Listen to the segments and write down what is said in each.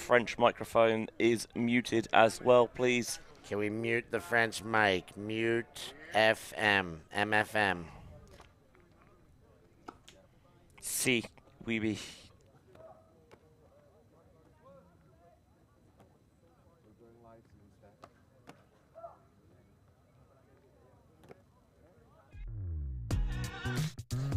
French microphone is muted as well, please. Can we mute the French mic? Mute FM, MFM. Si, oui, oui.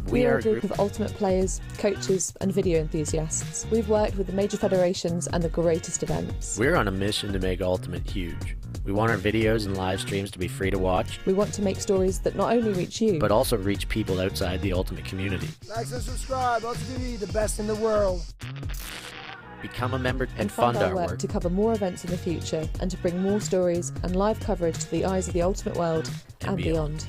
We are a group of ultimate players, coaches and video enthusiasts. We've worked with the major federations and the greatest events. We're on a mission to make Ultimate huge. We want our videos and live streams to be free to watch. We want to make stories that not only reach you, but also reach people outside the Ultimate community. Like and subscribe, ULTI.TV, the best in the world. Become a member and fund fund our our work to cover more events in the future and to bring more stories and live coverage to the eyes of the Ultimate world and beyond.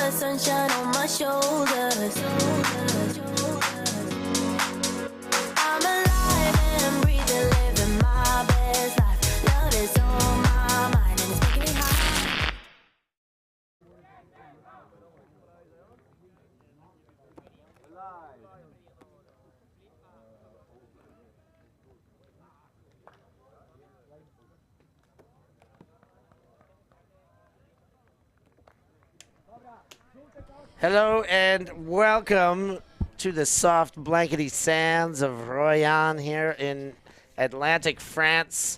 Sunshine on my shoulders. I'm alive and breathing, living my best life. Love is on my mind and it's making me high. Hello and welcome to the soft blankety sands of Royan here in Atlantic, France.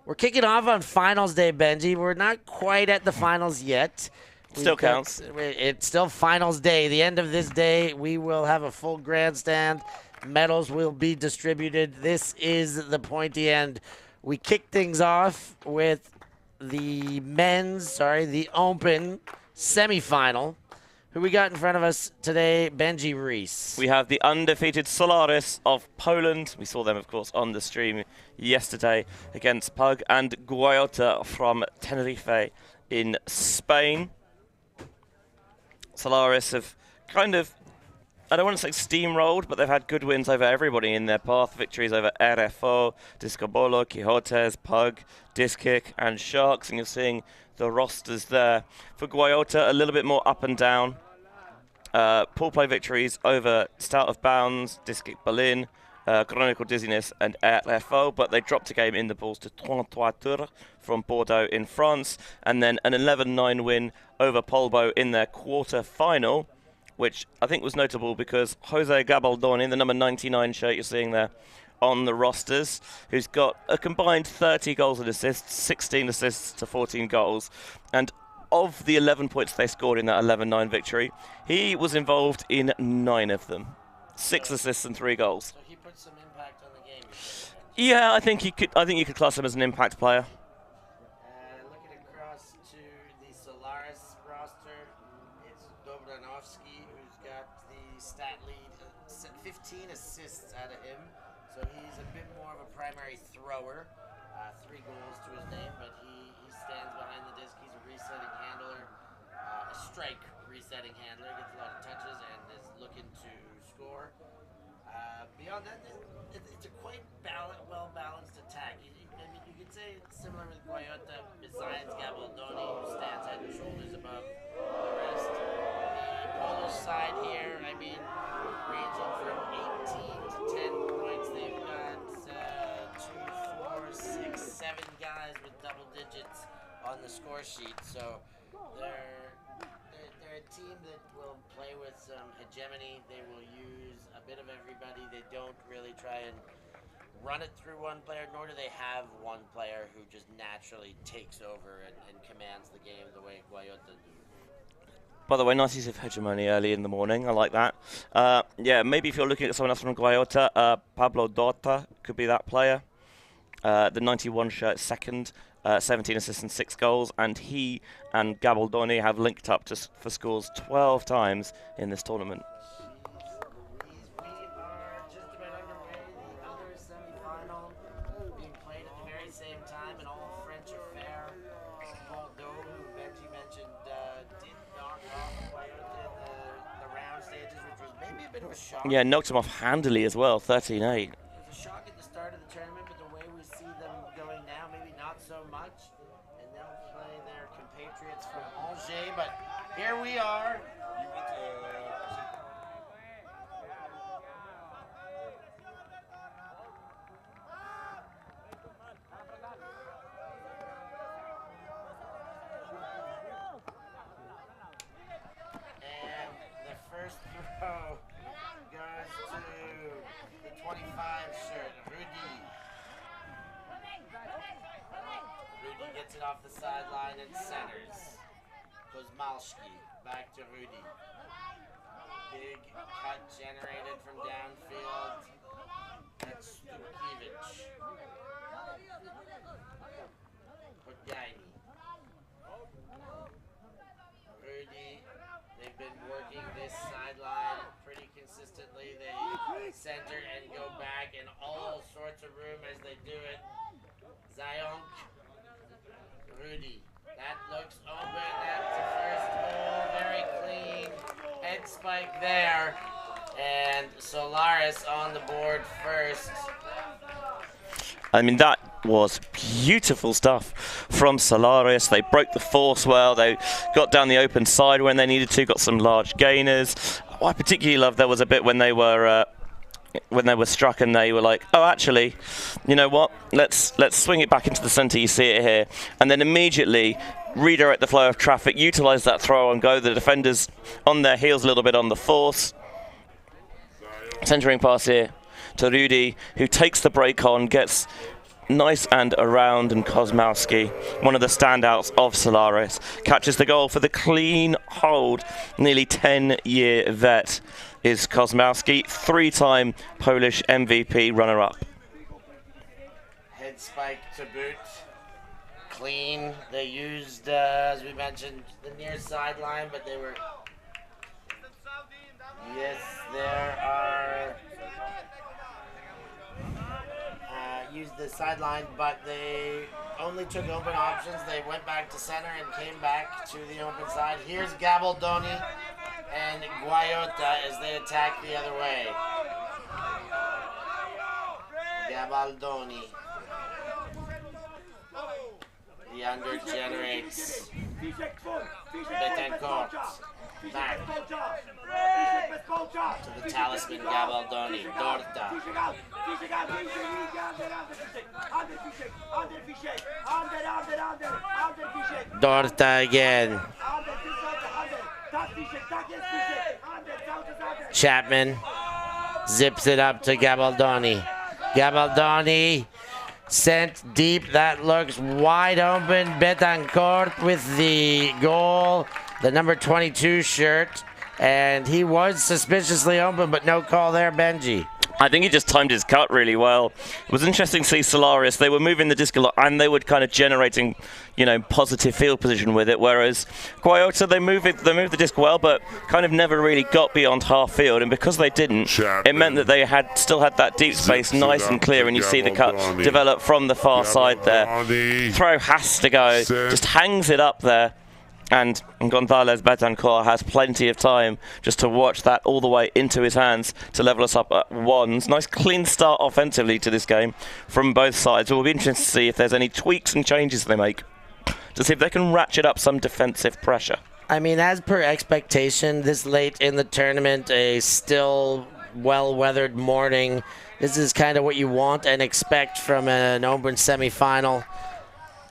We're kicking off on finals day, Benji. We're not quite at the finals yet. Still counts. It's still finals day. The end of this day, we will have a full grandstand. Medals will be distributed. This is the pointy end. We kick things off with the the open semifinal. Who we got in front of us today? Benji Reese. We have the undefeated Solaris of Poland. We saw them, of course, on the stream yesterday against Pug, and Guayota from Tenerife in Spain. Solaris have kind of, I don't want to say steamrolled, but they've had good wins over everybody in their path. Victories over RFO, Disco Bolo, Quixotes, Pug, Disc and Sharks, and you're seeing the rosters there. For Guayota, a little bit more up and down. Pool play victories over Stout of Bounds, Disc Berlin, Chronicle Dizziness, and RFO, but they dropped a game in the pools to 33 Tours from Bordeaux in France, and then an 11-9 win over Polbo in their quarter-final, which I think was notable because Jose Gabaldoni, the number 99 shirt you're seeing there on the rosters, who's got a combined 30 goals and assists, 16 assists to 14 goals. And of the 11 points they scored in that 11-9 victory, he was involved in 9 of them. 6 assists and 3 goals. So he put some impact on the game. Yeah, I think you could class him as an impact player. Looking across to the Solaris roster, it's Dobranovsky, who's got the stat lead, 15 assists out of him. So he's a bit more of a primary thrower. 3 goals to his name, but he stands behind the disc. He's a resetting handler, a strike resetting handler, gets a lot of touches and is looking to score. Beyond that, it's a quite well-balanced attack. I mean, you could say it's similar with Guayota, besides Gabaldoni, who stands head and shoulders above the rest. The Polish side here, I mean, ranging from 18 to 10 points. They've got 2, 4, 6, 7 guys with double digits on the score sheet. So they're a team that will play with some hegemony. They will use a bit of everybody. They don't really try and run it through one player, nor do they have one player who just naturally takes over and commands the game the way Guayota do. By the way, nice use of hegemony early in the morning. I like that. Yeah, maybe if you're looking at someone else from Guayota, Pablo Dota could be that player. The 91 shirt second, 17 assists and 6 goals, and he and Gabaldoni have linked up for scores 12 times in this tournament. We are just about underway. The other semi-final being played at the very same time, an all-French affair. Bordeaux, who Benji mentioned, did knock off Guayota in the round stages, which was maybe a bit of a shock. Yeah, knocked him off handily as well, 13-8. It was a shock at the start of the tournament, but the way we see them going now, maybe not so much. And they'll play their compatriots from Angers, but here we are. And the first throw goes to the 25 shirt, Rudy. Rudy gets it off the sideline and centers. Kozmalski back to Rudy. Big cut generated from downfield. That's Stukiewicz. Podgaini. Rudy. They've been working this sideline pretty consistently. They center and go back in all sorts of room as they do it. Zionk. Rudy. That looks open. That's the first hole. Very clean. Head spike there. And Solaris on the board first. I mean, that was beautiful stuff from Solaris. They broke the force well. They got down the open side when they needed to, got some large gainers. What I particularly loved, there was a bit when they were struck and they were like, oh, actually, you know what? Let's swing it back into the centre. You see it here. And then immediately redirect the flow of traffic, utilise that throw and go. The defenders on their heels a little bit on the force. Centering pass here to Rudy, who takes the break on, gets nice and around, and Kozmowski, one of the standouts of Solaris, catches the goal for the clean hold. Nearly 10-year vet is Kozmowski, 3-time Polish MVP runner-up. Head spike to boot. Clean. They used, as we mentioned, the near sideline, but they were... Yes, there are... used the sideline, but they only took open options. They went back to center and came back to the open side. Here's Gabaldoni and Guayota as they attack the other way. Gabaldoni. The under generates. Betancourt. Back to the talisman Gabaldoni. Dorta. Dorta again. Chapman zips it up to Gabaldoni. Gabaldoni sent deep. That looks wide open. Betancourt with the goal. The number 22 shirt. And he was suspiciously open, but no call there, Benji. I think he just timed his cut really well. It was interesting to see Solaris. They were moving the disc a lot, and they were kind of generating, you know, positive field position with it. Whereas Guayota, they moved the disc well, but kind of never really got beyond half field. And because they didn't, it meant that they still had that deep space nice and clear. And you see the cut develop from the far side there. Throw has to go. Just hangs it up there. And Gonzalez Betancourt has plenty of time just to watch that all the way into his hands to level us up at ones. Nice clean start offensively to this game from both sides. We'll be interested to see if there's any tweaks and changes they make to see if they can ratchet up some defensive pressure. I mean, as per expectation, this late in the tournament, a still well-weathered morning. This is kind of what you want and expect from an open semifinal.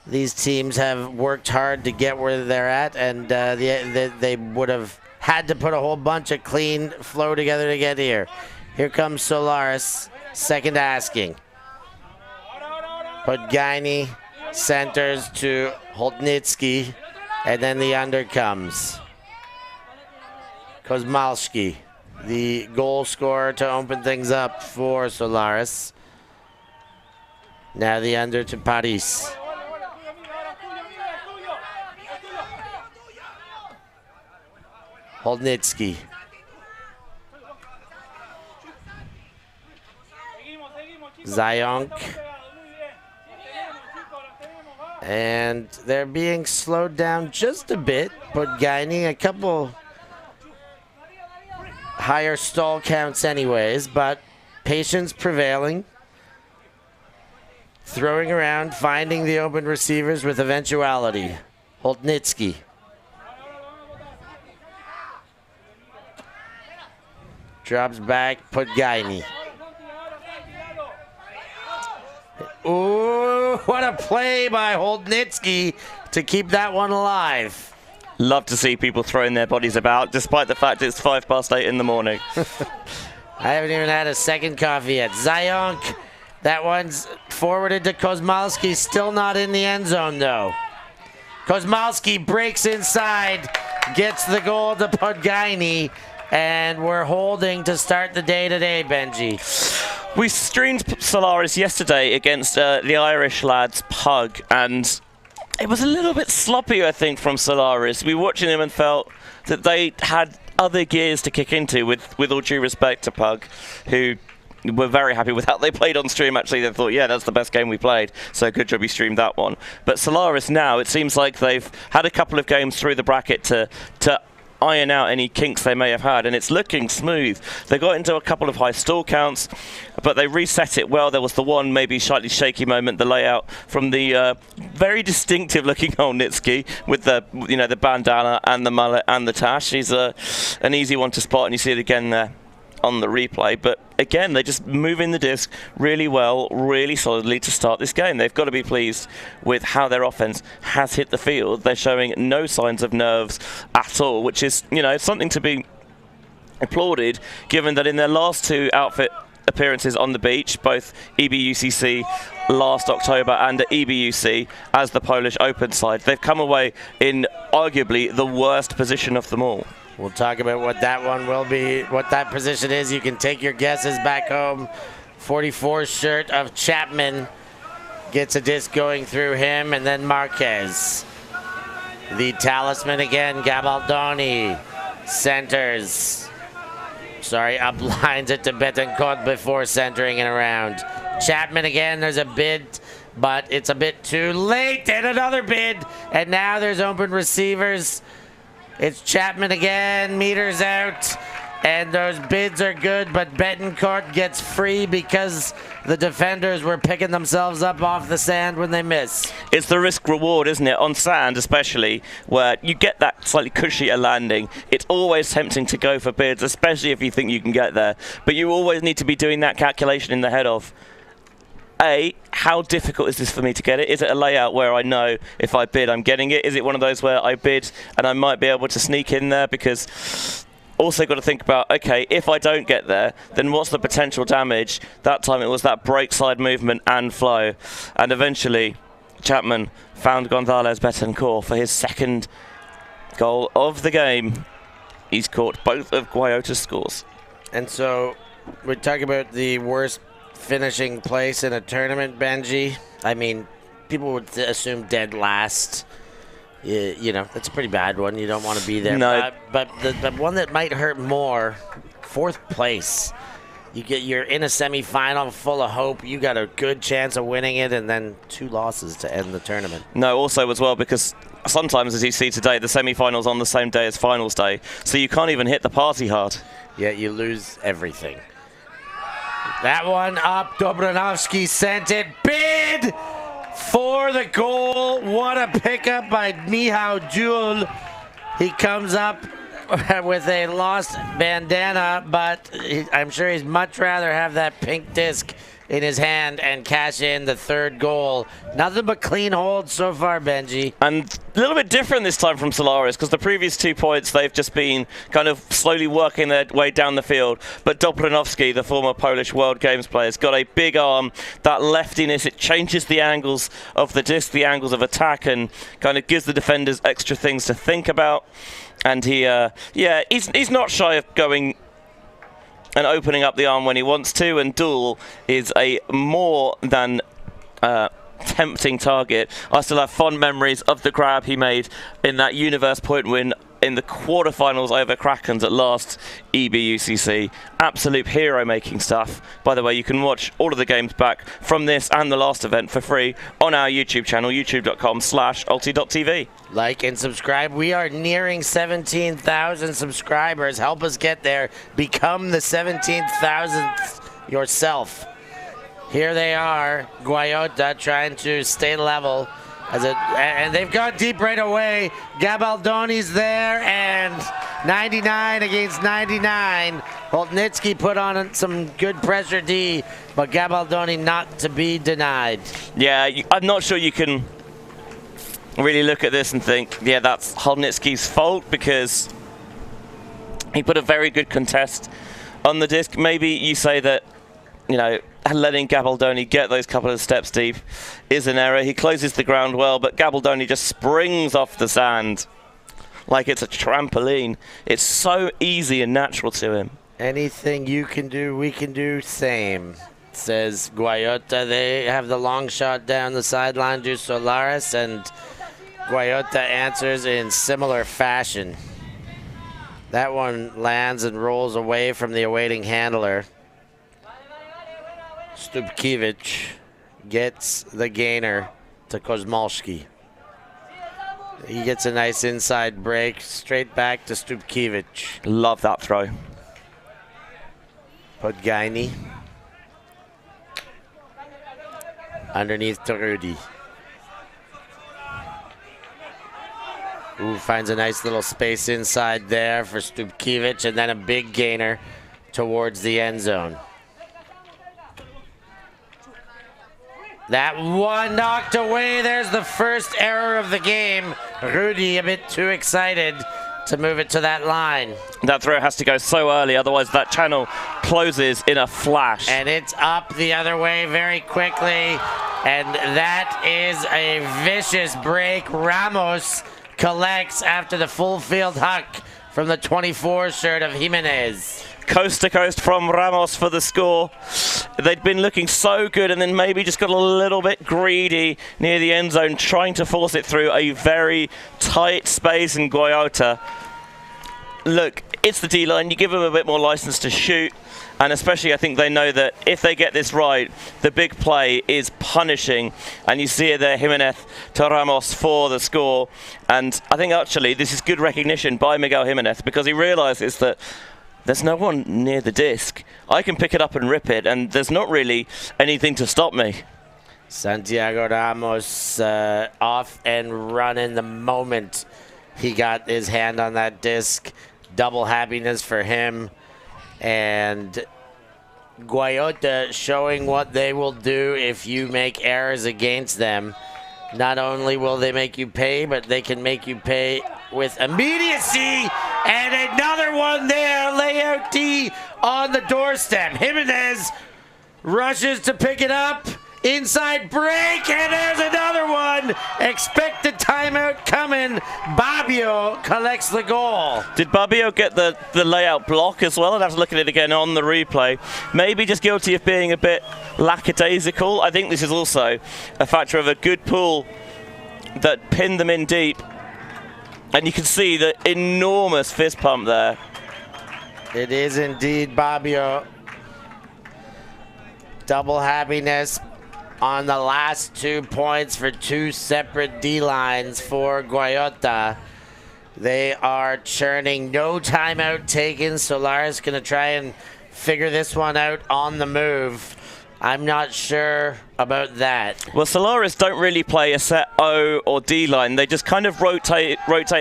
These teams have worked hard to get where they're at, and they would have had to put a whole bunch of clean flow together to get here. Here comes Solaris, second asking. Podgaini centers to Holtnitsky, and then the under comes. Kozmalski, the goal scorer to open things up for Solaris. Now the under to Paris. Holnitsky. Zionk. And they're being slowed down just a bit. Podgaini, a couple higher stall counts anyways, but patience prevailing. Throwing around, finding the open receivers with eventuality. Holtnitsky. Drops back, Podgaini. Ooh, what a play by Holtnitsky to keep that one alive. Love to see people throwing their bodies about, despite the fact it's 8:05 in the morning. I haven't even had a second coffee yet. Zayonk, that one's forwarded to Kozmalski, still not in the end zone though. Kozmalski breaks inside, gets the goal to Podgaini, and we're holding to start the day today, Benji. We streamed Solaris yesterday against the Irish lads, Pug, and it was a little bit sloppy, I think, from Solaris. We were watching them and felt that they had other gears to kick into, with all due respect to Pug, who were very happy with how they played on stream. Actually, they thought, yeah, that's the best game we played, so good job you streamed that one. But Solaris now, it seems like they've had a couple of games through the bracket to iron out any kinks they may have had, and it's looking smooth. They got into a couple of high stall counts, but they reset it well. There was the one maybe slightly shaky moment, the layout from the very distinctive looking Holnitsky with the the bandana and the mullet and the tash. He's an easy one to spot, and you see it again there on the replay. But again, they just move in the disc really well, really solidly to start this game. They've got to be pleased with how their offense has hit the field. They're showing no signs of nerves at all, which is, something to be applauded, given that in their last two outfit appearances on the beach, both EBUCC last October and at EBUCC as the Polish Open side, they've come away in arguably the worst position of them all. We'll talk about what that one will be, what that position is. You can take your guesses back home. 44 shirt of Chapman gets a disc going through him, and then Marquez. The talisman again, Gabaldoni. Centers. Uplines it to Betancourt before centering and around. Chapman again, there's a bid, but it's a bit too late. And another bid, and now there's open receivers. It's Chapman again, meters out, and those bids are good, but Betancourt gets free because the defenders were picking themselves up off the sand when they miss. It's the risk reward, isn't it? On sand especially, where you get that slightly cushier landing, it's always tempting to go for bids, especially if you think you can get there. But you always need to be doing that calculation in the head of, A, how difficult is this for me to get it? Is it a layout where I know if I bid I'm getting it? Is it one of those where I bid and I might be able to sneak in there? Because also got to think about, okay, if I don't get there, then what's the potential damage? That time it was that break side movement and flow. And eventually Chapman found Gonzalez Betancourt for his second goal of the game. He's caught both of Guayota's scores. And so we're talking about the worst finishing place in a tournament, Benji. I mean, people would assume dead last. That's a pretty bad one. You don't want to be there. No. But the one that might hurt more, fourth place. You're in a semifinal full of hope. You got a good chance of winning it, and then 2 losses to end the tournament. No, also as well, because sometimes, as you see today, the semi-finals on the same day as finals day, so you can't even hit the party hard. Yeah, you lose everything. That one up, Dobranovsky sent it. Bid for the goal. What a pickup by Michał Jul. He comes up with a lost bandana, but I'm sure he's much rather have that pink disc in his hand and cash in the third goal. Nothing but clean holds so far, Benji. And a little bit different this time from Solaris, because the previous 2 points, they've just been kind of slowly working their way down the field. But Dobranowski, the former Polish World Games player, has got a big arm. That leftiness, it changes the angles of the disc, the angles of attack, and kind of gives the defenders extra things to think about. And he's not shy of going and opening up the arm when he wants to, and Duel is a more than tempting target. I still have fond memories of the grab he made in that Universe point win in the quarterfinals over Krakens at last EBUCC. Absolute hero-making stuff. By the way, you can watch all of the games back from this and the last event for free on our YouTube channel, youtube.com/ULTI.TV. Like and subscribe. We are nearing 17,000 subscribers. Help us get there. Become the 17,000th yourself. Here they are, Guayota trying to stay level. And they've gone deep right away. Gabaldoni's there, and 99 against 99. Holtnitsky put on some good pressure D, but Gabaldoni not to be denied. Yeah, I'm not sure you can really look at this and think, yeah, that's Holtnitsky's fault, because he put a very good contest on the disc. Maybe you say that, you know, letting Gabaldoni get those couple of steps deep is an error. He closes the ground well, but Gabaldoni just springs off the sand like it's a trampoline. It's so easy and natural to him. Anything you can do, we can do, same, says Guayota. They have the long shot down the sideline to Solaris, and Guayota answers in similar fashion. That one lands and rolls away from the awaiting handler. Stupkiewicz gets the gainer to Kozmalski. He gets a nice inside break, straight back to Stupkiewicz. Love that throw. Podgaini. Underneath to Rudy. Ooh, finds a nice little space inside there for Stupkiewicz, and then a big gainer towards the end zone. That one knocked away. There's the first error of the game. Rudy a bit too excited to move it to that line. That throw has to go so early, otherwise that channel closes in a flash. And it's up the other way very quickly. And that is a vicious break. Ramos collects after the full field huck from the 24 shirt of Jimenez. Coast to coast from Ramos for the score. They'd been looking so good and then maybe just got a little bit greedy near the end zone, trying to force it through a very tight space in Guayota. Look, it's the D-line. You give them a bit more license to shoot, and especially I think they know that if they get this right, the big play is punishing, and you see it there, Jimenez to Ramos for the score. And I think actually this is good recognition by Miguel Jimenez, because he realizes that there's no one near the disc. I can pick it up and rip it, and there's not really anything to stop me. Santiago Ramos off and running the moment he got his hand on that disc. Double happiness for him. And Guayota showing what they will do if you make errors against them. Not only will they make you pay, but they can make you pay with immediacy. And another one there, layout D on the doorstep. Jimenez rushes to pick it up. Inside break, and there's another one. Expect the timeout coming. Babio collects the goal. Did Babio get the layout block as well? I'd have to look at it again on the replay. Maybe just guilty of being a bit lackadaisical. I think this is also a factor of a good pull that pinned them in deep. And you can see the enormous fist pump there. It is indeed Babio. Double happiness on the last 2 points for two separate D-lines for Guayota. They are churning. No timeout taken. Solaris going to try and figure this one out on the move. I'm not sure about that. Well, Solaris don't really play a set O or D line. They just kind of rotate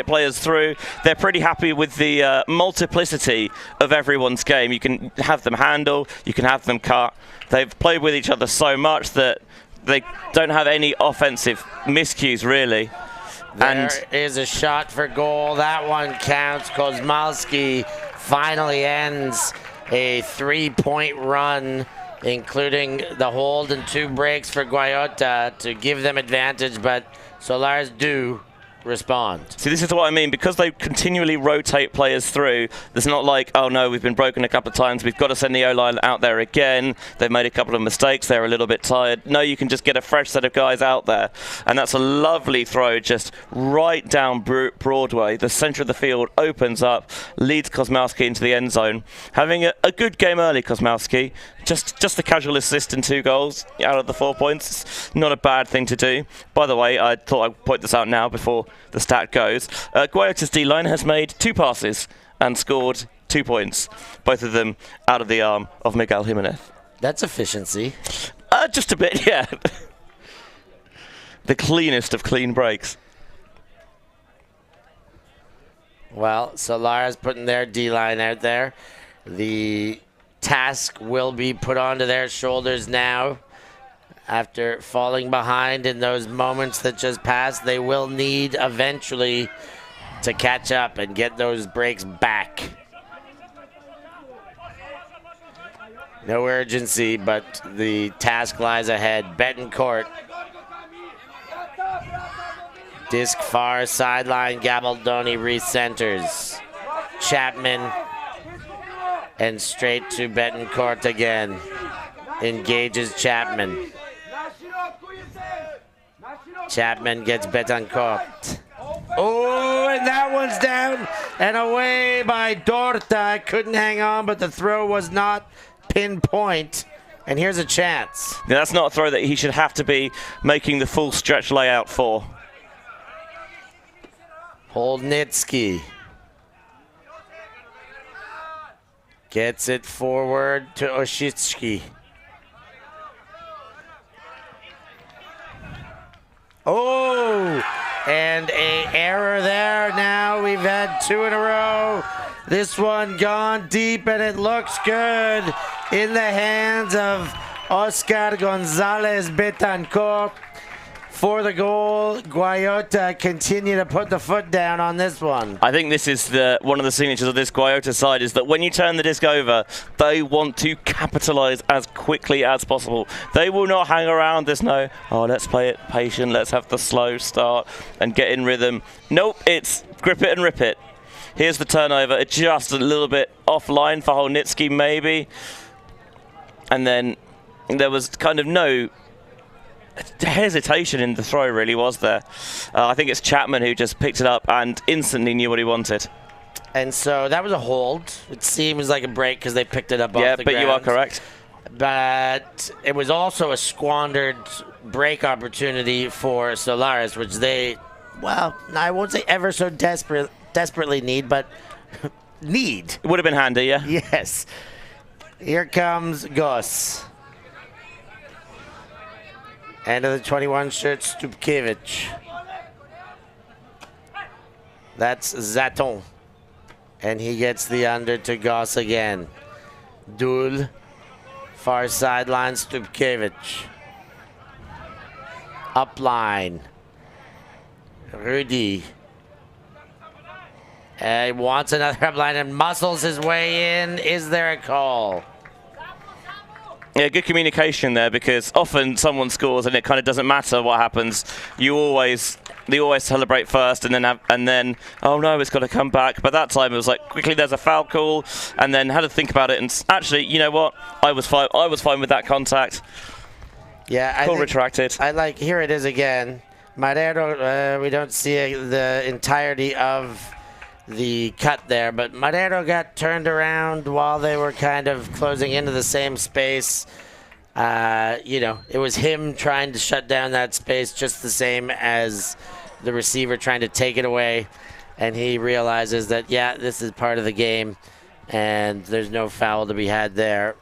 players through. They're pretty happy with the multiplicity of everyone's game. You can have them handle, you can have them cut. They've played with each other so much that they don't have any offensive miscues, really. There is a shot for goal. That one counts. Kozmalski finally ends a 3-point run, including the hold and 2 breaks for Guayota to give them advantage, but Solaris do respond. See, this is what I mean. Because they continually rotate players through, there's not like, oh no, we've been broken a couple of times, we've got to send the O-line out there again, they've made a couple of mistakes, they're a little bit tired. No, you can just get a fresh set of guys out there. And that's a lovely throw just right down Broadway. The centre of the field opens up, leads Kosmowski into the end zone. Having a good game early, Kosmowski. Just the casual assist and 2 goals out of the 4 points. Not a bad thing to do. By the way, I thought I'd point this out now before the stat goes. Guayota's D-line has made 2 passes and scored 2 points. Both of them out of the arm of Miguel Jimenez. That's efficiency. Just a bit, yeah. The cleanest of clean breaks. Well, Solaris putting their D-line out there. The task will be put onto their shoulders now. After falling behind in those moments that just passed, they will need eventually to catch up and get those breaks back. No urgency, but the task lies ahead. Betancourt. Disc far sideline. Gabaldoni recenters. Chapman. And straight to Betancourt again. Engages Chapman. Chapman gets Betancourt. Oh, and that one's down and away by Dorta. Couldn't hang on, but the throw was not pinpoint. And here's a chance. Yeah, that's not a throw that he should have to be making the full stretch layout for. Holdnitsky. Gets it forward to Oshitsky. Oh, and a error there. Now we've had 2 in a row. This one gone deep, and it looks good in the hands of Oscar Gonzalez Betancourt for the goal. Guayota continue to put the foot down on this one. I think this is one of the signatures of this Guayota side is that when you turn the disc over, they want to capitalize as quickly as possible. They will not hang around. There's no, oh, let's play it patient, let's have the slow start and get in rhythm. Nope, it's grip it and rip it. Here's the turnover, just a little bit offline for Holnitsky maybe. And then there was kind of no hesitation in the throw, really, was there? I think it's Chapman who just picked it up and instantly knew what he wanted. And so that was a hold. It seems like a break because they picked it up off the ground. Yeah, but you are correct. But it was also a squandered break opportunity for Solaris, which they, well, I won't say ever so desperately need, but need. It would have been handy, yeah? Yes. Here comes Gus. End of the 21 shirt, Stupkevich. That's Zaton. And he gets the under to Goss again. Dul. Far sideline, Stupkevich. Upline. Rudy. He wants another upline and muscles his way in. Is there a call? Yeah, good communication there, because often someone scores and it kind of doesn't matter what happens. They always celebrate first and then oh no, it's got to come back. But that time it was like quickly there's a foul call and then had to think about it. And actually, you know what? I was fine with that contact. Yeah, call retracted. I like, here it is again. Marrero, we don't see the entirety of the cut there, but Marrero got turned around while they were kind of closing into the same space. It was him trying to shut down that space just the same as the receiver trying to take it away. And he realizes that, yeah, this is part of the game and there's no foul to be had there.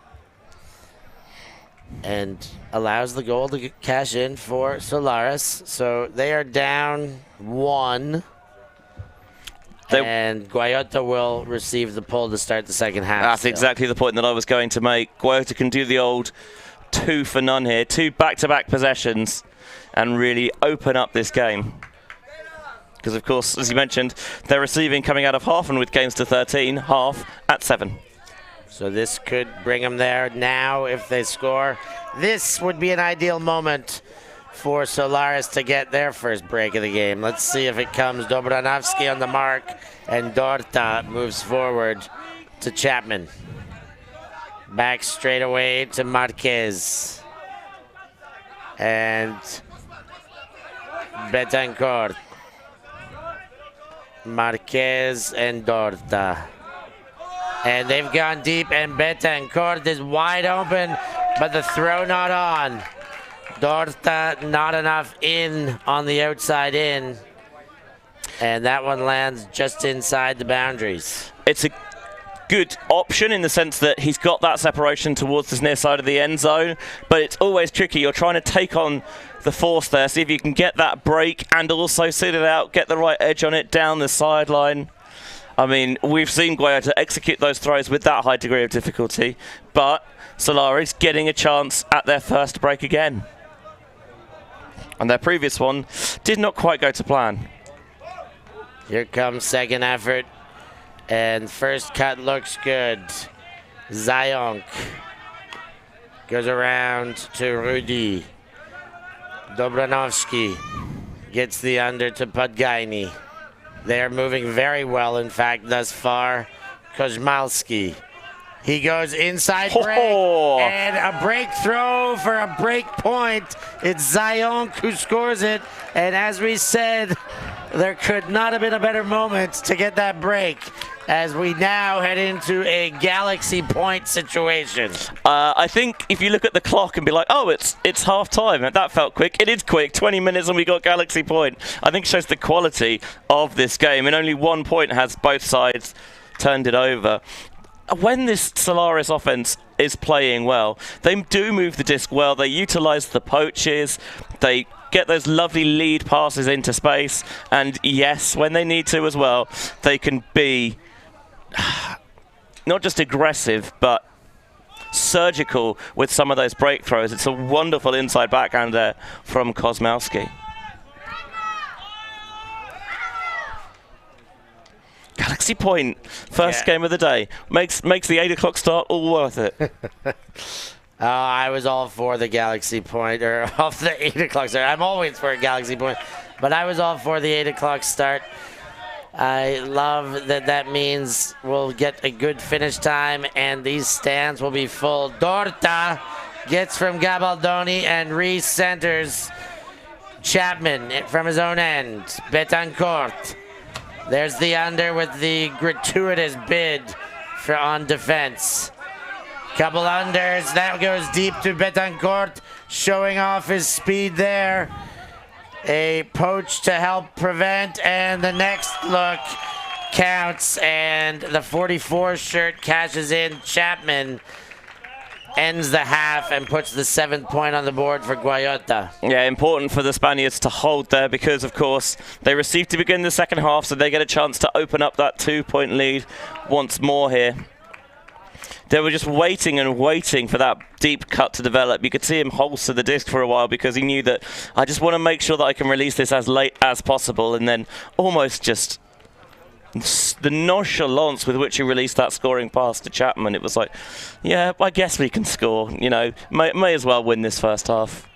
And allows the goal to cash in for Solaris. So they are down 1. And Guayota will receive the pull to start the second half. That's exactly the point that I was going to make. Guayota can do the old 2 for none here. 2 back-to-back possessions and really open up this game. Because, of course, as you mentioned, they're receiving coming out of half and with games to 13, half at 7. So this could bring them there now if they score. This would be an ideal moment for Solaris to get their first break of the game. Let's see if it comes. Dobranovsky on the mark, and Dorta moves forward to Chapman. Back straight away to Marquez. And Betancourt. Marquez and Dorta. And they've gone deep, and Betancourt is wide open, but the throw not on. Dorta not enough in on the outside in. And that one lands just inside the boundaries. It's a good option in the sense that he's got that separation towards the near side of the end zone, but it's always tricky. You're trying to take on the force there, see if you can get that break and also sit it out, get the right edge on it down the sideline. I mean, we've seen Guayota execute those throws with that high degree of difficulty, but Solaris getting a chance at their first break again. And their previous one did not quite go to plan. Here comes second effort. And first cut looks good. Zayonk goes around to Rudy. Dobranovsky gets the under to Podgaini. They're moving very well, in fact, thus far. Kozmalski. He goes inside break, and a break throw for a break point. It's Zayonk who scores it, and as we said, there could not have been a better moment to get that break, as we now head into a Galaxy point situation. I think if you look at the clock and be like, oh, it's half time, that felt quick. It is quick, 20 minutes and we got Galaxy point. I think it shows the quality of this game, and only 1 point has both sides turned it over. When this Solaris offense is playing well, they do move the disc well, they utilize the poaches, they get those lovely lead passes into space, and yes, when they need to as well, they can be not just aggressive, but surgical with some of those breakthrows. It's a wonderful inside backhand there from Kozmalski. Galaxy point, first game of the day. Makes the 8 o'clock start all worth it. I was all for the Galaxy point, or off the 8 o'clock start. I'm always for a Galaxy point, but I was all for the 8 o'clock start. I love that means we'll get a good finish time, and these stands will be full. Dorta gets from Gabaldoni and re-centers Chapman from his own end. Betancourt. There's the under with the gratuitous bid on defense. Couple unders. That goes deep to Betancourt, showing off his speed there. A poach to help prevent, and the next look counts, and the 44 shirt cashes in. Chapman ends the half and puts the 7th point on the board for Guayota. Yeah, important for the Spaniards to hold there because, of course, they receive to begin the second half, so they get a chance to open up that 2-point lead once more here. They were just waiting and waiting for that deep cut to develop. You could see him holster the disc for a while because he knew that I just want to make sure that I can release this as late as possible, and then almost just the nonchalance with which he released that scoring pass to Chapman, it was like, yeah, I guess we can score. You know, may as well win this first half.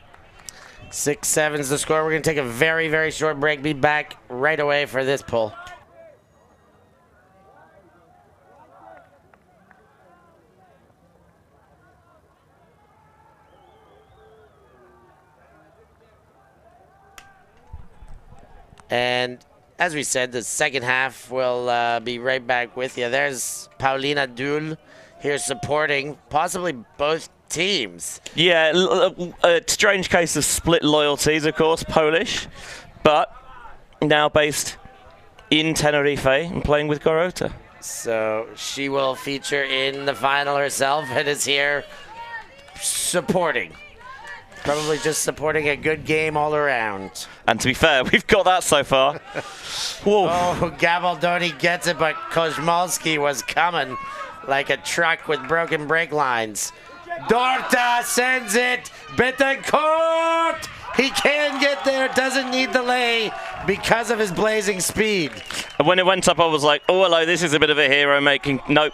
6-7's the score. We're going to take a very, very short break. Be back right away for this pull. And as we said, the second half will be right back with you. There's Paulina Dul here supporting possibly both teams. Yeah, a strange case of split loyalties, of course, Polish, but now based in Tenerife and playing with Guayota. So she will feature in the final herself and is here supporting. Probably just supporting a good game all around. And to be fair, we've got that so far. Whoa. Oh, Gabaldoni gets it, but Kozmalski was coming like a truck with broken brake lines. Dorta sends it. Betancourt! He can get there, doesn't need the lay because of his blazing speed. And when it went up, I was like, oh, hello, this is a bit of a hero making. Nope.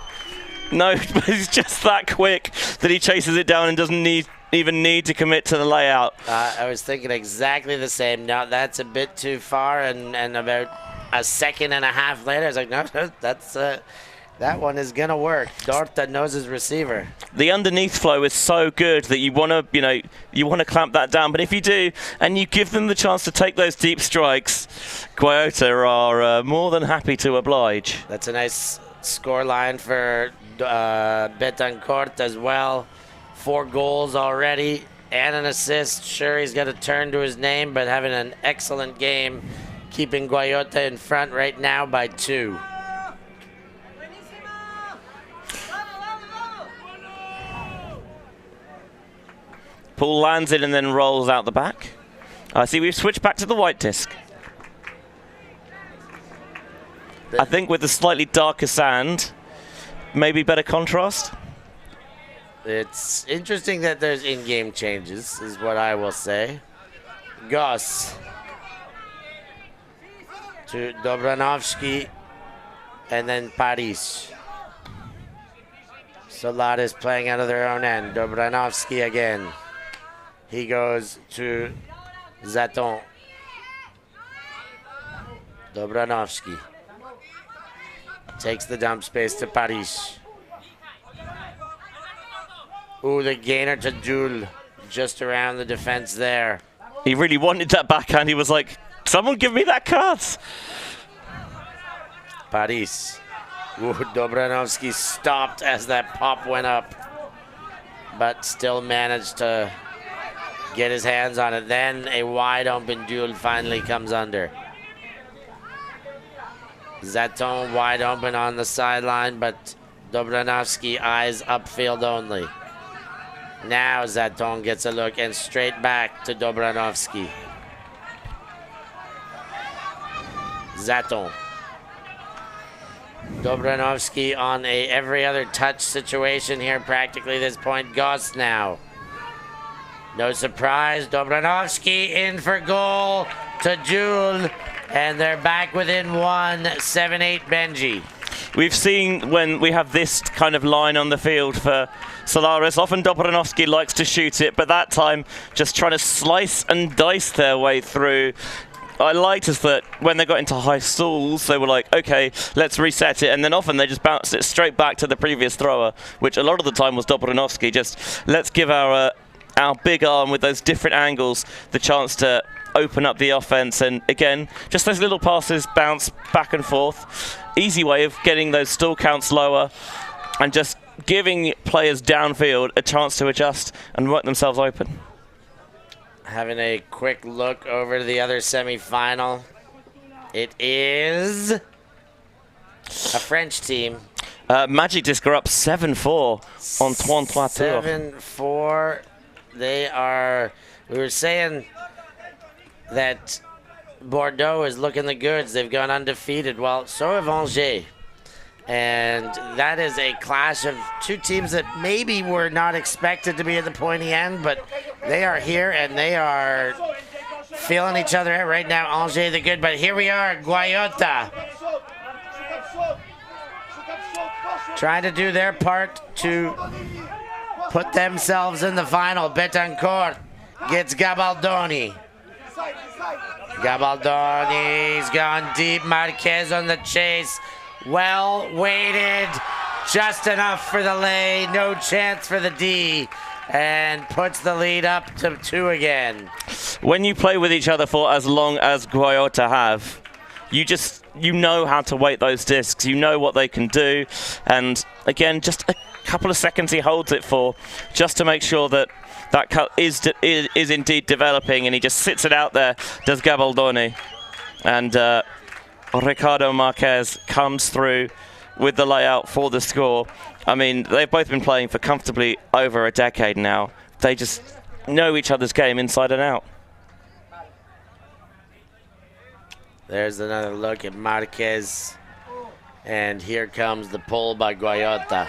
No, but he's just that quick that he chases it down and doesn't need even need to commit to the layout. I was thinking exactly the same. Now that's a bit too far, and about a second and a half later, I was like, no, that's that one is gonna work. Dorta knows his receiver. The underneath flow is so good that you want to clamp that down. But if you do, and you give them the chance to take those deep strikes, Guayota are more than happy to oblige. That's a nice score line for Betancourt as well. 4 goals already and an assist. Sure, he's got a turn to his name, but having an excellent game, keeping Guayota in front right now by 2. Paul lands it and then rolls out the back. I see we've switched back to the white disc. I think with the slightly darker sand, maybe better contrast. It's interesting that there's in-game changes, is what I will say. Goss to Dobranovsky and then Paris. Solaris playing out of their own end. Dobranovsky again. He goes to Zaton. Dobranovsky takes the dump space to Paris. Ooh, the gainer to Jul, just around the defense there. He really wanted that backhand. He was like, someone give me that card. Paris. Ooh, Dobranovsky stopped as that pop went up, but still managed to get his hands on it. Then a wide open Jul finally comes under. Zaton wide open on the sideline, but Dobranovsky eyes upfield only. Now Zaton gets a look and straight back to Dobranovsky. Zaton. Dobranovsky on a every other touch situation here practically this point. Goss now. No surprise, Dobranovsky in for goal to Jul, and they're back within 1, 7-8 Benji. We've seen when we have this kind of line on the field for Solaris, often Dobranovsky likes to shoot it, but that time just trying to slice and dice their way through. I liked is that when they got into high stalls, they were like, okay, let's reset it, and then often they just bounced it straight back to the previous thrower, which a lot of the time was Dobranovsky. Just let's give our big arm with those different angles the chance to open up the offense, and again, just those little passes bounce back and forth. Easy way of getting those stall counts lower and just giving players downfield a chance to adjust and work themselves open. Having a quick look over to the other semifinal. It is a French team. Magic Disc are up 7-4 on Toin Toiture. 7-4. They are, we were saying that Bordeaux is looking the goods. They've gone undefeated. Well, so have Angers. And that is a clash of 2 teams that maybe were not expected to be at the pointy end, but they are here and they are feeling each other out right now. Angers the good, but here we are, Guayota. Trying to do their part to put themselves in the final. Betancourt gets Gabaldoni. Gabaldoni's gone deep. Marquez on the chase. Well weighted. Just enough for the lay. No chance for the D. And puts the lead up to 2 again. When you play with each other for as long as Guayota have, you know how to weight those discs. You know what they can do. And again, just a couple of seconds he holds it for, just to make sure that that cut is indeed developing, and he just sits it out there, does Gabaldoni. And Ricardo Marquez comes through with the layout for the score. I mean, they've both been playing for comfortably over a decade now. They just know each other's game inside and out. There's another look at Marquez. And here comes the pull by Guayota.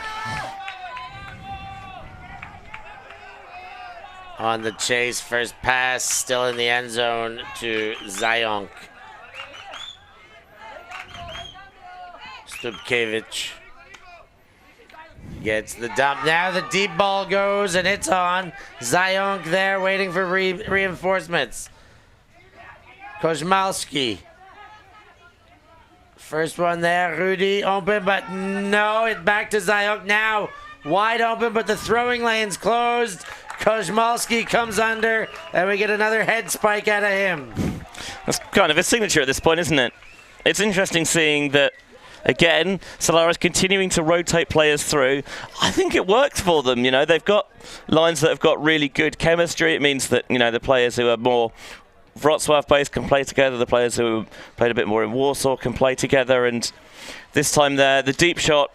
On the chase, first pass, still in the end zone to Zayonk. Stupkevich. Gets the dump. Now the deep ball goes, and it's on. Zayonk there waiting for reinforcements. Kozmalski. First one there, Rudy open, but no, it's back to Zayonk now. Wide open, but the throwing lane's closed. Kozmalski comes under, and we get another head spike out of him. That's kind of his signature at this point, isn't it? It's interesting seeing that, again, Solaris continuing to rotate players through. I think it works for them. You know, they've got lines that have got really good chemistry. It means that, you know, the players who are more Wrocław-based can play together. The players who played a bit more in Warsaw can play together. And this time there, the deep shot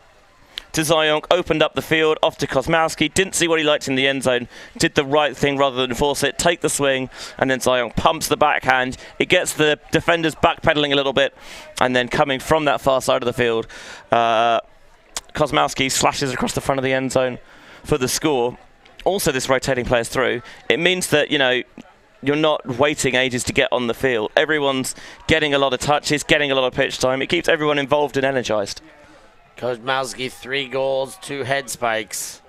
to Zayonk opened up the field, off to Kozmalski. Didn't see what he liked in the end zone. Did the right thing rather than force it. Take the swing, and then Zayonk pumps the backhand. It gets the defenders backpedaling a little bit, and then coming from that far side of the field, Kozmalski slashes across the front of the end zone for the score. Also, this rotating players through, it means that, you know, you're not waiting ages to get on the field. Everyone's getting a lot of touches, getting a lot of pitch time. It keeps everyone involved and energized. Kozmalski, 3 goals, 2 head spikes.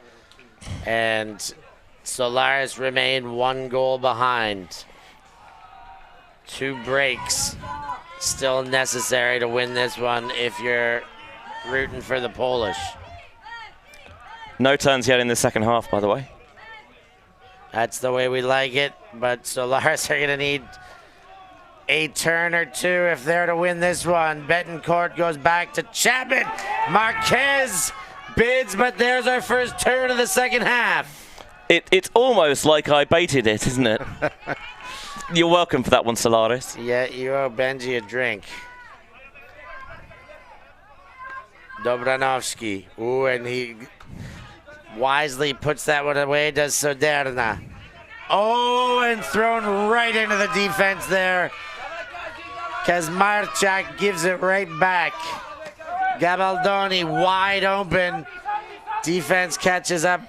And Solaris remain 1 goal behind. 2 breaks still necessary to win this one if you're rooting for the Polish. No turns yet in the second half, by the way. That's the way we like it, but Solaris are going to need a turn or 2 if they're to win this one. Betancourt goes back to Chapman. Marquez bids, but there's our first turn of the second half. It's almost like I baited it, isn't it? You're welcome for that one, Solaris. Yeah, you owe Benji a drink. Dobranovsky. Ooh, and he wisely puts that one away, does Soderna. Oh, and thrown right into the defense there. Kazmarchak gives it right back. Gabaldoni wide open. Defense catches up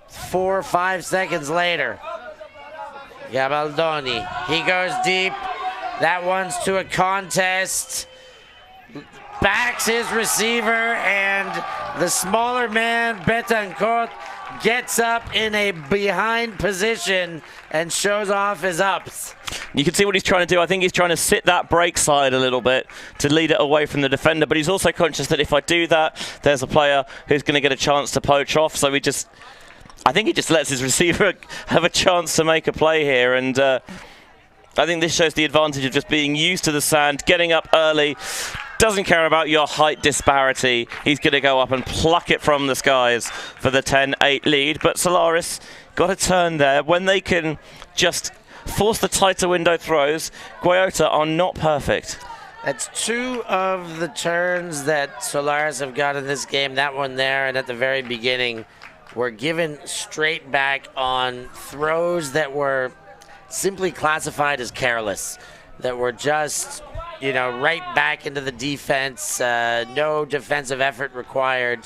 4 or 5 seconds later. Gabaldoni, he goes deep. That one's to a contest. Backs his receiver, and the smaller man, Betancourt, gets up in a behind position and shows off his ups. You can see what he's trying to do. I think he's trying to sit that break side a little bit to lead it away from the defender, but he's also conscious that if I do that, there's a player who's going to get a chance to poach off, so I think he just lets his receiver have a chance to make a play here, and I think this shows the advantage of just being used to the sand, getting up early. Doesn't care about your height disparity. He's going to go up and pluck it from the skies for the 10-8 lead. But Solaris got a turn there. When they can just force the tighter window throws, Guayota are not perfect. That's 2 of the turns that Solaris have got in this game. That one there and at the very beginning were given straight back on throws that were simply classified as careless, that were just, you know, right back into the defense, no defensive effort required,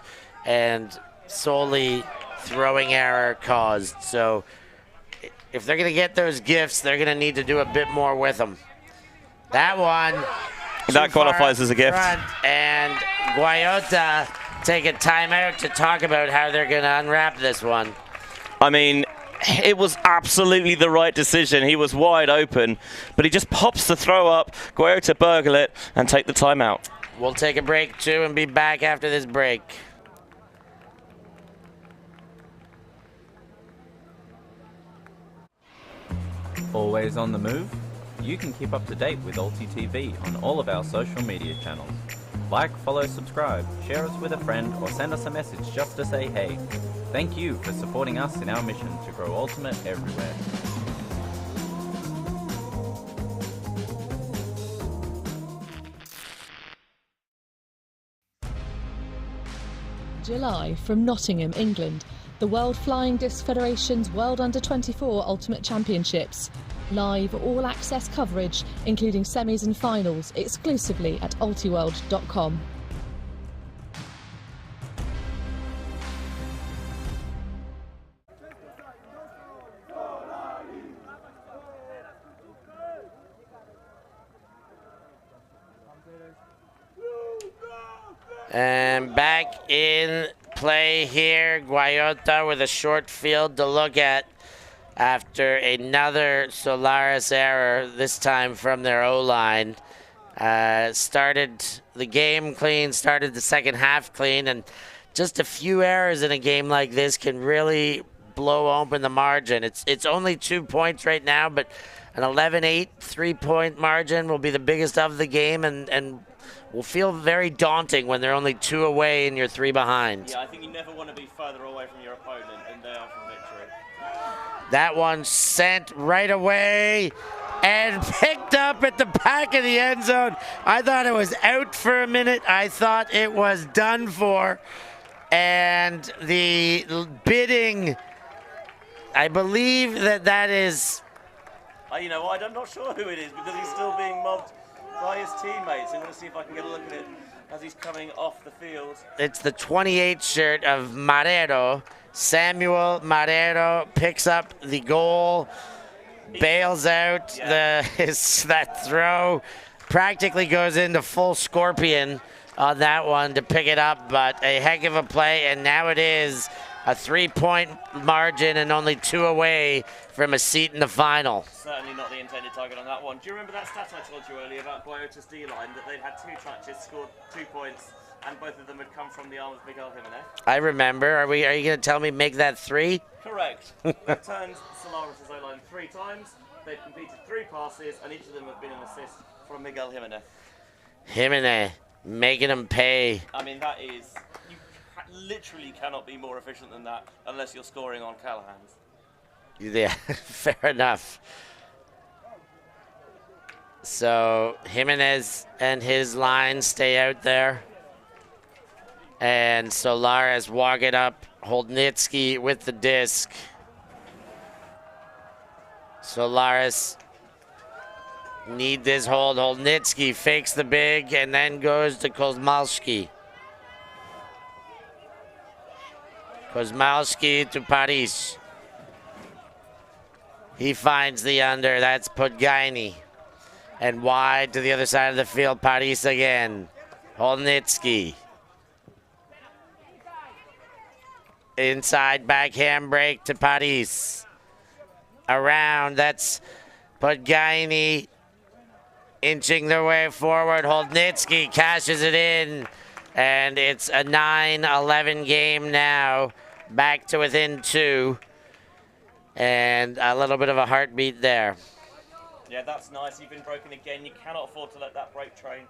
and solely throwing error caused. So if they're going to get those gifts, they're going to need to do a bit more with them. That one. That qualifies as a gift. And Guayota take a timeout to talk about how they're going to unwrap this one. I mean, it was absolutely the right decision. He was wide open, but he just pops the throw up. Guayota burgle it and take the timeout. We'll take a break too and be back after this break. Always on the move? You can keep up to date with ULTI.TV on all of our social media channels. Like, follow, subscribe, share us with a friend, or send us a message just to say hey. Thank you for supporting us in our mission to grow Ultimate everywhere. July from Nottingham, England. The World Flying Disc Federation's World Under-24 Ultimate Championships. Live all-access coverage, including semis and finals, exclusively at ultiworld.com. And back in play here. Guayota with a short field to look at after another Solaris error, this time from their O-line. Started the game clean, started the second half clean, and just a few errors in a game like this can really blow open the margin. It's only 2 points right now, but an 11-8 3-point margin will be the biggest of the game, and will feel very daunting when they're only 2 away and you're 3 behind. Yeah, I think you never want to be further away from your opponent, and they are from victory. That one sent right away and picked up at the back of the end zone. I thought it was out for a minute. I thought it was done for. And the bidding, I believe that is... You know what, I'm not sure who it is because he's still being mobbed by his teammates. I'm going to see if I can get a look at it as he's coming off the field. It's the 28 shirt of Marrero. Samuel Marrero picks up the goal, bails out that throw, practically goes into full scorpion on that one to pick it up, but a heck of a play, and now it is a 3-point margin and only 2 away from a seat in the final. Certainly not the intended target on that one. Do you remember that stat I told you earlier about Guayota's D-line, that they'd had 2 touches, scored 2 points, and both of them had come from the arm of Miguel Jimenez? I remember. Are you going to tell me make that 3? Correct. They've turned Solaris' O-line 3 times. They've completed 3 passes, and each of them have been an assist from Miguel Jimenez. Jimenez making them pay. I mean, that is... You literally cannot be more efficient than that unless you're scoring on Callahan's. Yeah, fair enough. So Jimenez and his line stay out there. And Solaris walk it up. Holdnitsky with the disc. Solaris need this hold. Holdnitsky fakes the big and then goes to Kozmalski. Kozmalski to Paris. He finds the under. That's Podgaini. And wide to the other side of the field. Paris again. Holnitsky. Inside backhand break to Paris. Around. That's Podgaini inching their way forward. Holdnitsky cashes it in. And it's a 9-11 game now. Back to within 2. And a little bit of a heartbeat there. Yeah, that's nice. You've been broken again. You cannot afford to let that break train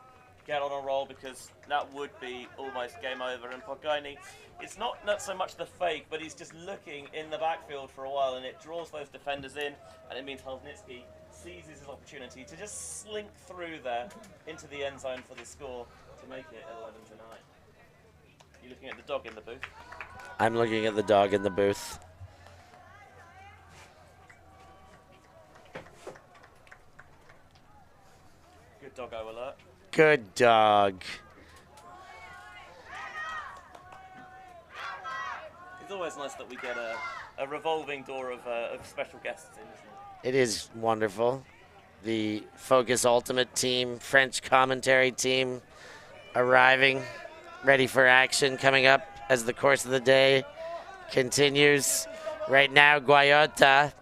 get on a roll because that would be almost game over. And Podgaini, it's not so much the fake, but he's just looking in the backfield for a while, and it draws those defenders in, and it means Holdnitsky seizes his opportunity to just slink through there into the end zone for the score to make it 11-9. You looking at the dog in the booth? I'm looking at the dog in the booth. Good doggo alert. Good dog. It's always nice that we get a revolving door of special guests in, isn't it? It is wonderful. The Focus Ultimate team, French commentary team arriving, ready for action coming up as the course of the day continues. Right now, Guayota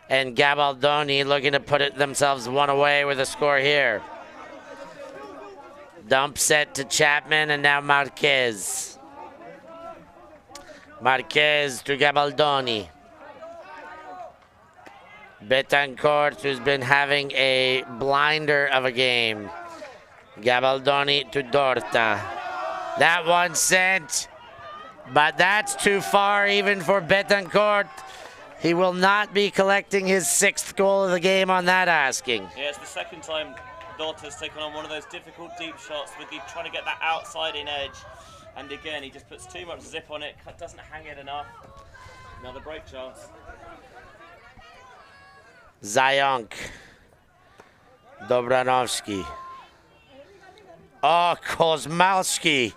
and Gabaldoni looking to put themselves 1 away with a score here. Dump set to Chapman and now Marquez. Marquez to Gabaldoni. Betancourt, who's been having a blinder of a game. Gabaldoni to Dorta. That one sent, but that's too far even for Betancourt. He will not be collecting his 6th goal of the game on that asking. Yeah, it's the second time Dorta's taken on one of those difficult deep shots with you trying to get that outside in edge. And again, he just puts too much zip on it, doesn't hang it enough. Another break chance. Zayonk. Dobranovsky. Oh, Kozmalski.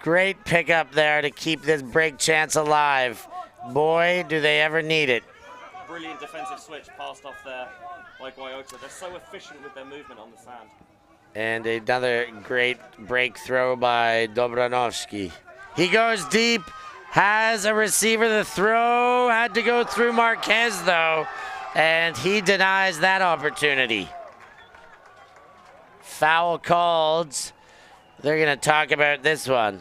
Great pickup there to keep this break chance alive. Boy, do they ever need it. Brilliant defensive switch passed off there by Guayota. They're so efficient with their movement on the sand. And another great break throw by Dobranovsky. He goes deep, has a receiver. The throw had to go through Marquez, though, and he denies that opportunity. Foul called. They're going to talk about this one.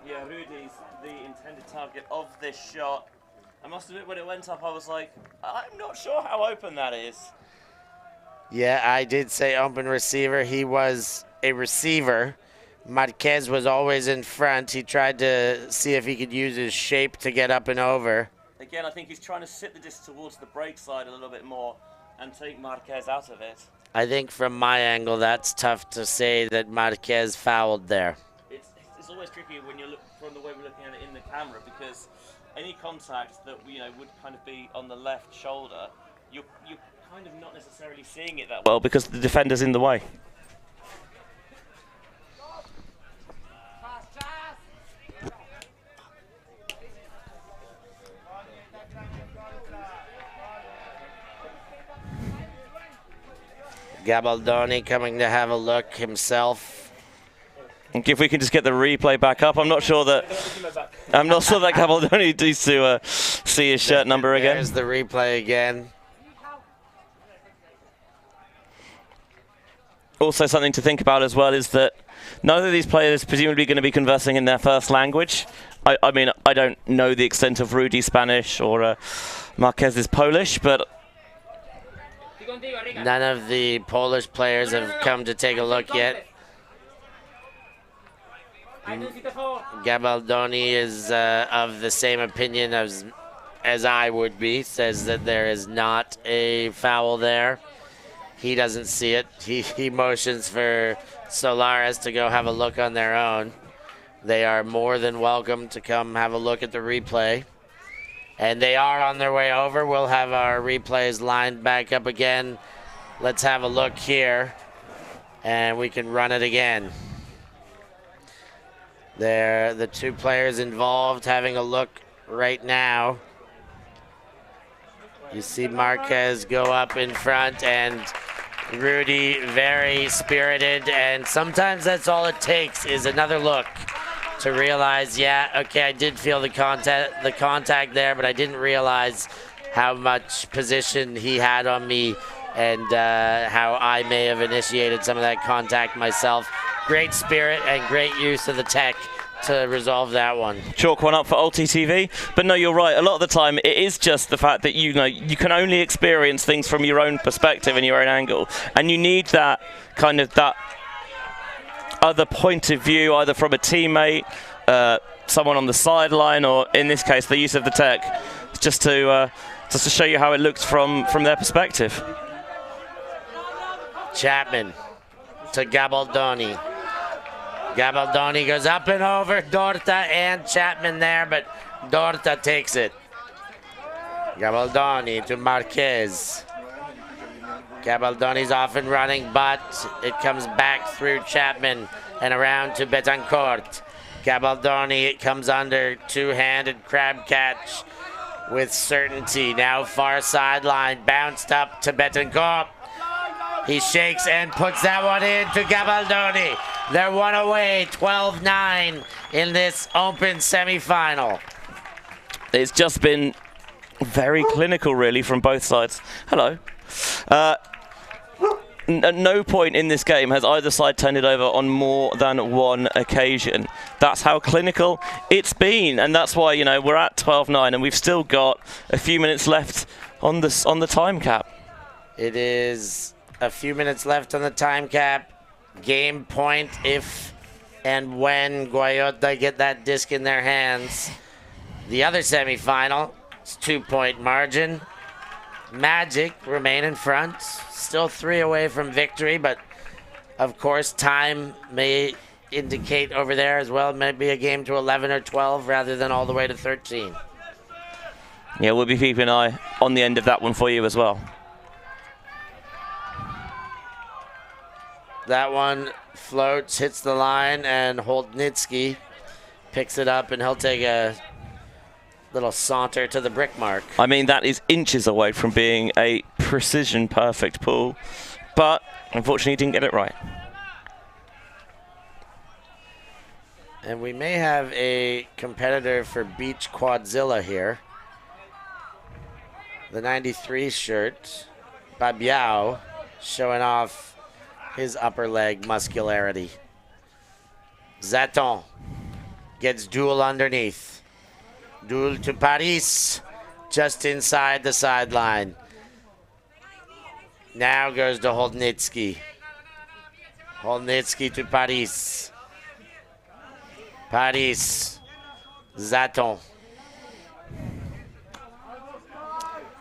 Yeah, Rudy's the intended target of this shot. I must admit, when it went up, I was like, I'm not sure how open that is. Yeah, I did say open receiver. He was a receiver. Marquez was always in front. He tried to see if he could use his shape to get up and over. Again, I think he's trying to sit the disc towards the break side a little bit more and take Marquez out of it. I think from my angle, that's tough to say that Marquez fouled there. It's always tricky when you look from the way we're looking at it in the camera, because any contact that would kind of be on the left shoulder, you're kind of not necessarily seeing it that well because the defender's in the way. Gabaldoni coming to have a look himself. If we can just get the replay back up, I'm not sure that Gabaldoni needs to see his shirt number again. There's the replay again. Also, something to think about as well is that none of these players presumably going to be conversing in their first language. I mean, I don't know the extent of Rudy's Spanish or Marquez's Polish, but none of the Polish players have come to take a look yet. Gabaldoni is of the same opinion as I would be, says that there is not a foul there. He doesn't see it. He motions for Solaris to go have a look on their own. They are more than welcome to come have a look at the replay. And they are on their way over. We'll have our replays lined back up again. Let's have a look here, and we can run it again. They're the two players involved having a look right now. You see Marquez go up in front, and Rudy very spirited, and sometimes that's all it takes is another look to realize, yeah, okay, I did feel the contact there, but I didn't realize how much position he had on me and how I may have initiated some of that contact myself. Great spirit and great use of the tech to resolve that one. Chalk one up for ULTI.TV. But no, you're right. A lot of the time, it is just the fact that you can only experience things from your own perspective and your own angle, and you need that kind of that other point of view, either from a teammate, someone on the sideline, or in this case, the use of the tech, just to show you how it looks from their perspective. Chapman to Gabaldoni. Gabaldoni goes up and over Dorta and Chapman there, but Dorta takes it. Gabaldoni to Marquez. Gabaldoni's off and running, but it comes back through Chapman and around to Betancourt. Gabaldoni, it comes under two-handed crab catch with certainty. Now far sideline, bounced up to Betancourt. He shakes and puts that one in to Gabaldoni. They're one away, 12-9 in this open semifinal. It's just been very clinical, really, from both sides. Hello. At no point in this game has either side turned it over on more than one occasion. That's how clinical it's been, and that's why, we're at 12-9 and we've still got a few minutes left on the time cap. It is a few minutes left on the time cap. Game point if and when Guayota get that disc in their hands. The other semifinal, it's 2-point margin. Magic remain in front. Still 3 away from victory, but of course time may indicate over there as well. It may be a game to 11 or 12 rather than all the way to 13. Yeah, we'll be keeping an eye on the end of that one for you as well. That one floats, hits the line, and Holdnitsky picks it up, and he'll take a little saunter to the brick mark. I mean, that is inches away from being a precision perfect pull, but unfortunately he didn't get it right. And we may have a competitor for Beach Quadzilla here. The 93 shirt, Babiao, showing off his upper leg muscularity. Zaton gets Duel underneath. Duel to Paris, just inside the sideline. Now goes to Holnitsky. Holnitsky to Paris. Paris. Zaton.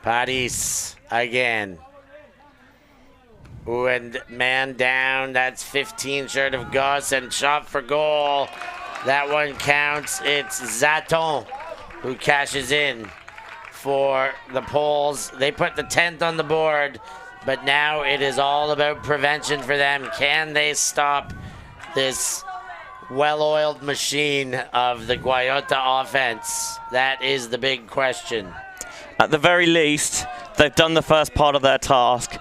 Paris again. Ooh, and man down. That's 15 shirt of Gus and shot for goal. That one counts. It's Zaton who cashes in for the Poles. They put the 10th on the board, but now it is all about prevention for them. Can they stop this well-oiled machine of the Guayota offense? That is the big question. At the very least, they've done the first part of their task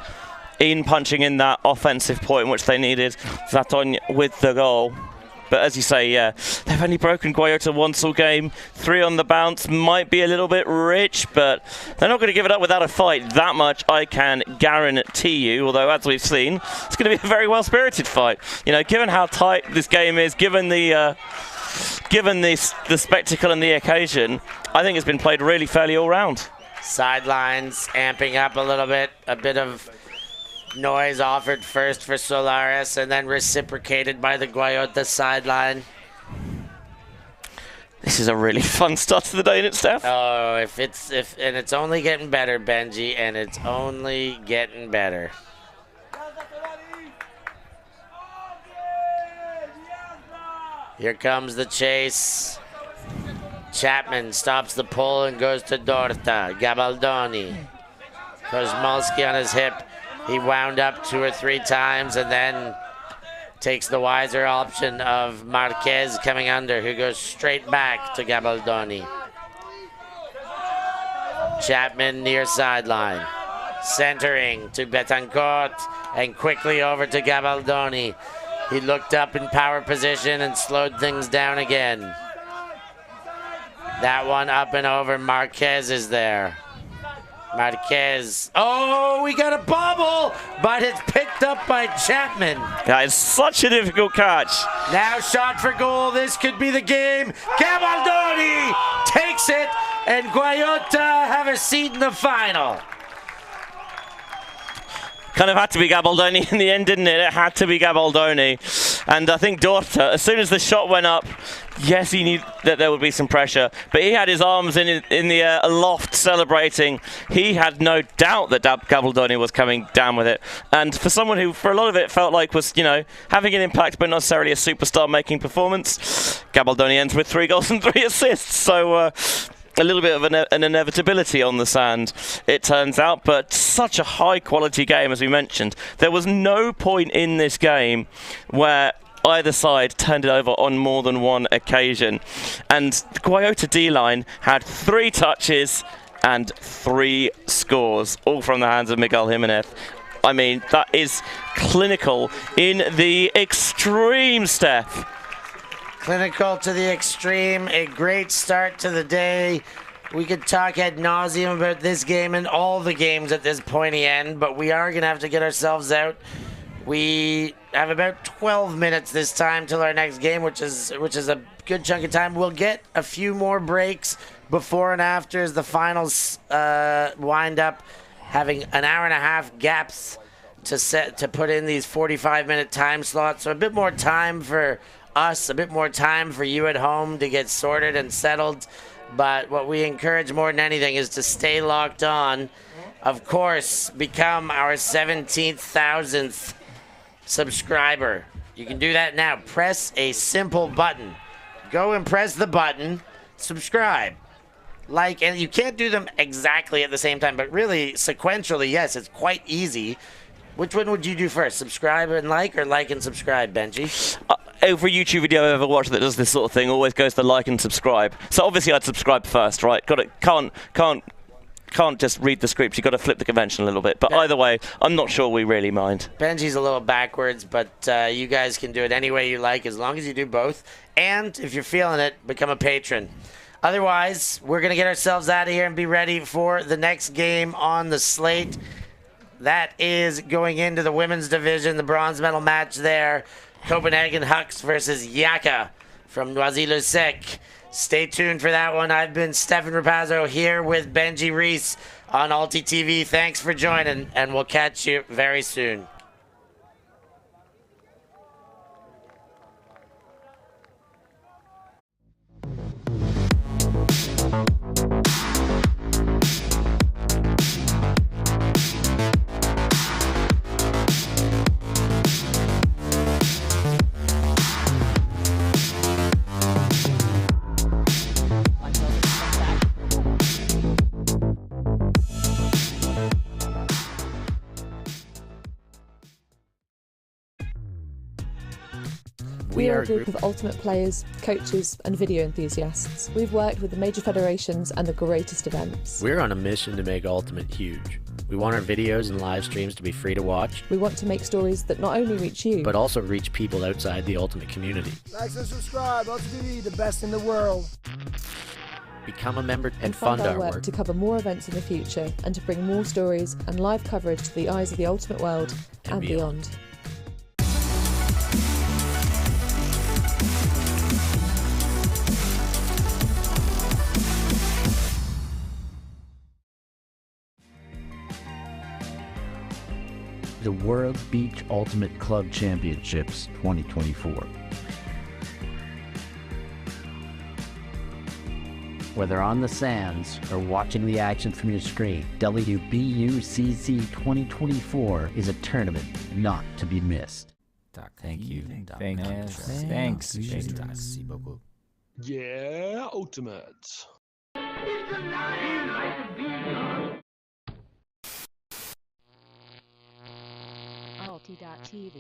in punching in that offensive point which they needed. Zaton with the goal. But as you say, yeah, they've only broken Guayota once all game. 3 on the bounce might be a little bit rich, but they're not going to give it up without a fight. That much I can guarantee you, although as we've seen, it's going to be a very well-spirited fight. You know, given how tight this game is, given the spectacle and the occasion, I think it's been played really fairly all round. Sidelines amping up a little bit. A bit of noise offered first for Solaris and then reciprocated by the Guayota sideline. This is a really fun start to the day, isn't it, Steph? Oh, and it's only getting better, Benji, and it's only getting better. Here comes the chase. Chapman stops the pull and goes to Dorta. Gabaldoni. Kozmolski on his hip. He wound up 2 or 3 times and then takes the wiser option of Marquez coming under, who goes straight back to Gabaldoni. Chapman near sideline. Centering to Betancourt and quickly over to Gabaldoni. He looked up in power position and slowed things down again. That one up and over. Marquez is there. Marquez. Oh, we got a bobble, but it's picked up by Chapman. That is such a difficult catch. Now shot for goal. This could be the game. Gabaldoni takes it, and Guayota have a seat in the final. Kind of had to be Gabaldoni in the end, didn't it? It had to be Gabaldoni. And I think Dorta, as soon as the shot went up, yes, he knew that there would be some pressure, but he had his arms in the air aloft celebrating. He had no doubt that Gabaldoni was coming down with it. And for someone who, for a lot of it, felt like was, you know, having an impact but not necessarily a superstar-making performance, Gabaldoni ends with 3 goals and 3 assists. So a little bit of an inevitability on the sand, it turns out, but such a high-quality game, as we mentioned. There was no point in this game where either side turned it over on more than one occasion. And the Guayota D-line had 3 touches and 3 scores, all from the hands of Miguel Jimenez. I mean, that is clinical in the extreme, Steph. Clinical to the extreme, a great start to the day. We could talk ad nauseum about this game and all the games at this pointy end, but we are going to have to get ourselves out. We have about 12 minutes this time till our next game, which is a good chunk of time. We'll get a few more breaks before and after as the finals wind up, having an hour and a half gaps to put in these 45-minute time slots. So a bit more time for us, a bit more time for you at home to get sorted and settled. But what we encourage more than anything is to stay locked on. Of course, become our 17,000th subscriber. You can do that now. Press a simple button. Go and press the button, subscribe, like, and you can't do them exactly at the same time, but really sequentially, yes, it's quite easy. Which one would you do first, subscribe and like, or like and subscribe, Benji? Every YouTube video I've ever watched that does this sort of thing always goes to like and subscribe. So obviously I'd subscribe first, right? Can't can't just read the script. You've got to flip the convention a little bit. But either way, I'm not sure we really mind. Benji's a little backwards, but you guys can do it any way you like as long as you do both. And if you're feeling it, become a patron. Otherwise, we're going to get ourselves out of here and be ready for the next game on the slate. That is going into the women's division, the bronze medal match there. Copenhagen Hucks versus Yaka from Noisy-le-Sec. Stay tuned for that one. I've been Stefan Rapazzo here with Benji Reese on ULTI.TV. Thanks for joining, and we'll catch you very soon. We are a group of ultimate players, coaches and video enthusiasts. We've worked with the major federations and the greatest events. We're on a mission to make Ultimate huge. We want our videos and live streams to be free to watch. We want to make stories that not only reach you, but also reach people outside the Ultimate community. Like and subscribe, ULTI.TV, the best in the world. Become a member and fund fund our our work work. to cover more events in the future and to bring more stories and live coverage to the eyes of the ultimate world and beyond. The World Beach Ultimate Club Championships 2024. Whether on the sands or watching the action from your screen, WBUCC 2024 is a tournament not to be missed. Thank you. Thanks. Yeah, Ultimate. ULTI.TV.